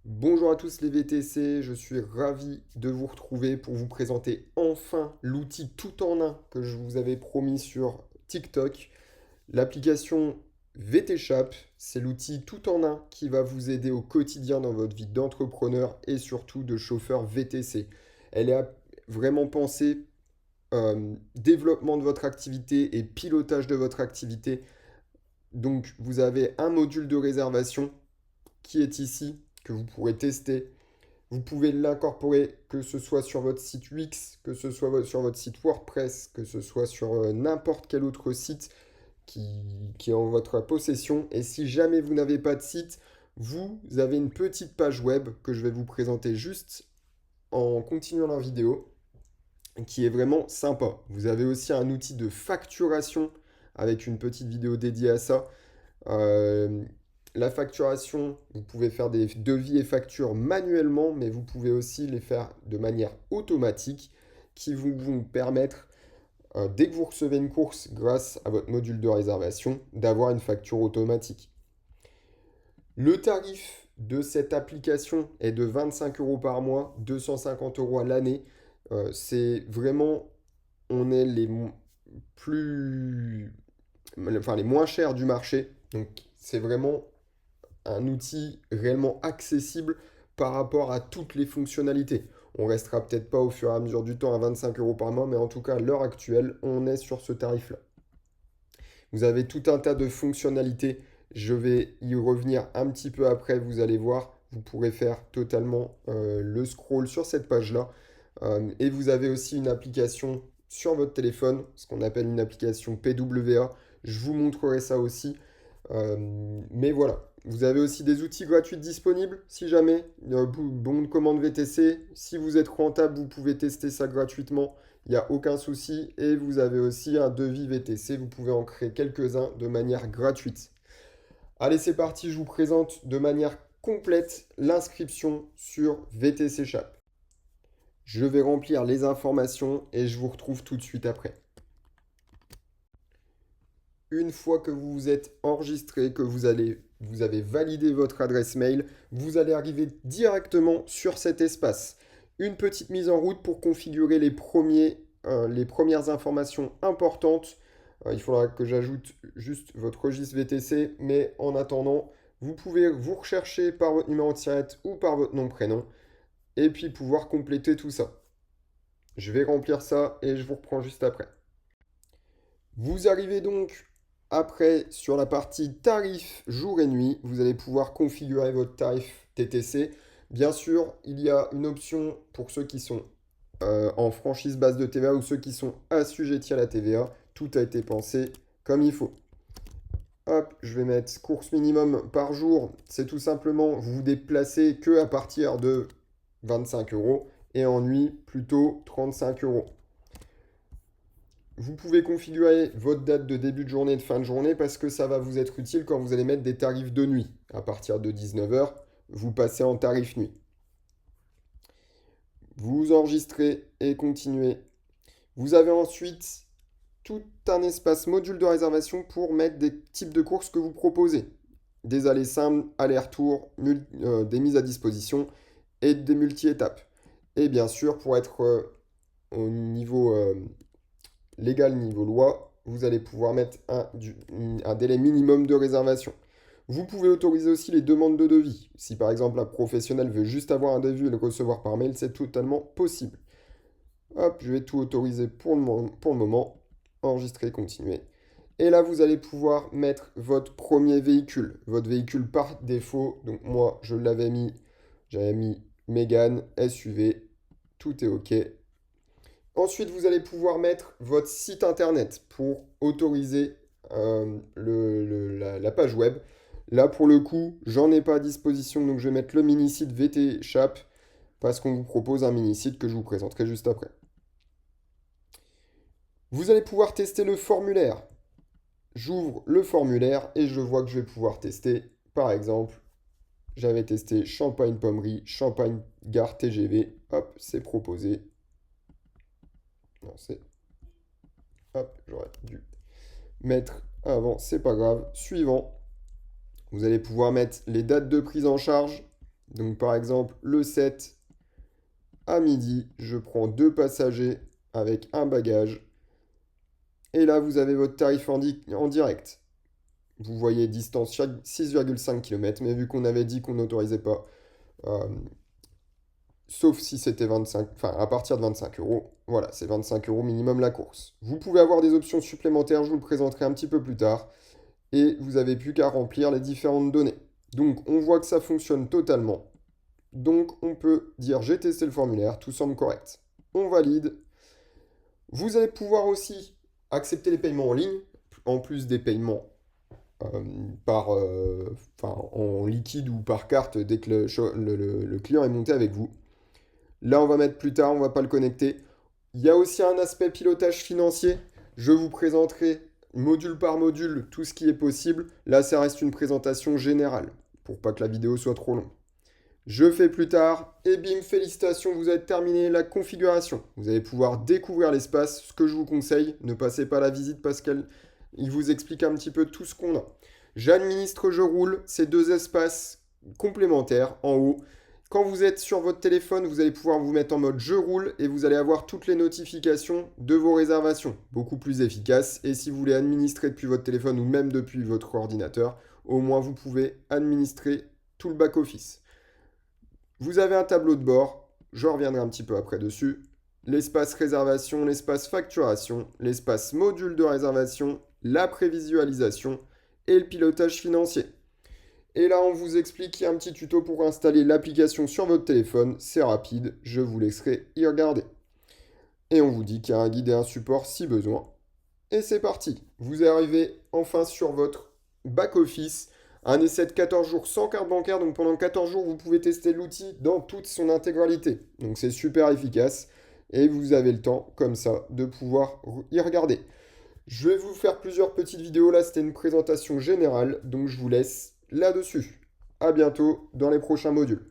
Bonjour à tous les VTC, je suis ravi de vous retrouver pour vous présenter enfin l'outil tout en un que je vous avais promis sur TikTok. L'application VTShap, c'est l'outil tout en un qui va vous aider au quotidien dans votre vie d'entrepreneur et surtout de chauffeur VTC. Elle est vraiment pensée développement de votre activité et pilotage de votre activité. Donc vous avez un module de réservation qui est ici, que vous pourrez tester. Vous pouvez l'incorporer que ce soit sur votre site Wix, que ce soit sur votre site WordPress, que ce soit sur n'importe quel autre site qui est en votre possession. Et si jamais vous n'avez pas de site, vous avez une petite page web que je vais vous présenter juste en continuant la vidéo, qui est vraiment sympa. Vous avez aussi un outil de facturation avec une petite vidéo dédiée à ça. Euh, la facturation, vous pouvez faire des devis et factures manuellement, mais vous pouvez aussi les faire de manière automatique qui vont permettre, dès que vous recevez une course grâce à votre module de réservation, d'avoir une facture automatique. Le tarif de cette application est de 25 euros par mois, 250 euros à l'année. C'est vraiment, on est plus, enfin, les moins chers du marché. Donc, c'est vraiment un outil réellement accessible par rapport à toutes les fonctionnalités. On restera peut-être pas au fur et à mesure du temps à 25 euros par mois, mais en tout cas, à l'heure actuelle, on est sur ce tarif-là. Vous avez tout un tas de fonctionnalités. Je vais y revenir un petit peu après, vous allez voir. Vous pourrez faire totalement le scroll sur cette page-là. Et vous avez aussi une application sur votre téléphone, ce qu'on appelle une application PWA. Je vous montrerai ça aussi. Mais voilà, vous avez aussi des outils gratuits disponibles si jamais. Bon de commande VTC, si vous êtes rentable, vous pouvez tester ça gratuitement. Il n'y a aucun souci. Et vous avez aussi un devis VTC, vous pouvez en créer quelques-uns de manière gratuite. Allez, c'est parti, je vous présente de manière complète l'inscription sur VTC Shop. Je vais remplir les informations et je vous retrouve tout de suite après. Une fois que vous vous êtes enregistré, que vous avez validé votre adresse mail, vous allez arriver directement sur cet espace. Une petite mise en route pour configurer les premières informations importantes. Il faudra que j'ajoute juste votre registre VTC, mais en attendant, vous pouvez vous rechercher par votre numéro de tirette ou par votre nom-prénom et puis pouvoir compléter tout ça. Je vais remplir ça et je vous reprends juste après. Vous arrivez donc après sur la partie tarif jour et nuit. Vous allez pouvoir configurer votre tarif TTC. Bien sûr, il y a une option pour ceux qui sont en franchise base de TVA ou ceux qui sont assujettis à la TVA. Tout a été pensé comme il faut. Hop, je vais mettre course minimum par jour. C'est tout simplement vous vous déplacez que à partir de 25 euros et en nuit plutôt 35 euros. Vous pouvez configurer votre date de début de journée et de fin de journée parce que ça va vous être utile quand vous allez mettre des tarifs de nuit. À partir de 19 heures, vous passez en tarif nuit. Vous enregistrez et continuez. Vous avez ensuite tout un espace module de réservation pour mettre des types de courses que vous proposez. Des allées simples, allers-retours, des mises à disposition et des multi-étapes. Et bien sûr, pour être au niveau légal, niveau loi, vous allez pouvoir mettre un délai minimum de réservation. Vous pouvez autoriser aussi les demandes de devis. Si par exemple un professionnel veut juste avoir un devis et le recevoir par mail, c'est totalement possible. Hop, je vais tout autoriser pour le moment. Enregistrer, continuer. Et là, vous allez pouvoir mettre votre premier véhicule. Votre véhicule par défaut. Donc moi, j'avais mis Mégane, SUV. Tout est OK. Ensuite, vous allez pouvoir mettre votre site internet pour autoriser la page web. Là, pour le coup, j'en ai pas à disposition, donc je vais mettre le mini-site VT Shop parce qu'on vous propose un mini-site que je vous présenterai juste après. Vous allez pouvoir tester le formulaire. J'ouvre le formulaire et je vois que je vais pouvoir tester, par exemple, j'avais testé Champagne-Pommery, Champagne-Gare TGV. Hop, c'est proposé. Non, c'est... Hop, j'aurais dû mettre avant, c'est pas grave. Suivant, vous allez pouvoir mettre les dates de prise en charge. Donc par exemple, le 7 à midi, je prends 2 passagers avec un bagage. Et là, vous avez votre tarif en direct. Vous voyez distance 6,5 km, mais vu qu'on avait dit qu'on n'autorisait pas, euh, sauf si c'était 25, enfin à partir de 25 euros, voilà, c'est 25 euros minimum la course. Vous pouvez avoir des options supplémentaires, je vous le présenterai un petit peu plus tard, et vous n'avez plus qu'à remplir les différentes données. Donc on voit que ça fonctionne totalement. Donc on peut dire j'ai testé le formulaire, tout semble correct. On valide. Vous allez pouvoir aussi accepter les paiements en ligne, en plus des paiements euh, en liquide ou par carte dès que le client est monté avec vous. Là, on va mettre plus tard, on va pas le connecter. Il y a aussi un aspect pilotage financier. Je vous présenterai module par module tout ce qui est possible. Là, ça reste une présentation générale pour pas que la vidéo soit trop longue. Je fais plus tard et bim, félicitations, vous avez terminé la configuration. Vous allez pouvoir découvrir l'espace. Ce que je vous conseille, ne passez pas la visite parce qu'il vous explique un petit peu tout ce qu'on a. J'administre, je roule, ces 2 espaces complémentaires en haut. Quand vous êtes sur votre téléphone, vous allez pouvoir vous mettre en mode je roule et vous allez avoir toutes les notifications de vos réservations. Beaucoup plus efficace. Et si vous voulez administrer depuis votre téléphone ou même depuis votre ordinateur, au moins vous pouvez administrer tout le back-office. Vous avez un tableau de bord, je reviendrai un petit peu après dessus. L'espace réservation, l'espace facturation, l'espace module de réservation, la prévisualisation et le pilotage financier. Et là, on vous explique qu'il y a un petit tuto pour installer l'application sur votre téléphone. C'est rapide, je vous laisserai y regarder. Et on vous dit qu'il y a un guide et un support si besoin. Et c'est parti. Vous arrivez enfin sur votre back-office. Un essai de 14 jours sans carte bancaire. Donc pendant 14 jours, vous pouvez tester l'outil dans toute son intégralité. Donc c'est super efficace. Et vous avez le temps, comme ça, de pouvoir y regarder. Je vais vous faire plusieurs petites vidéos. Là, c'était une présentation générale. Donc je vous laisse là-dessus. À bientôt dans les prochains modules.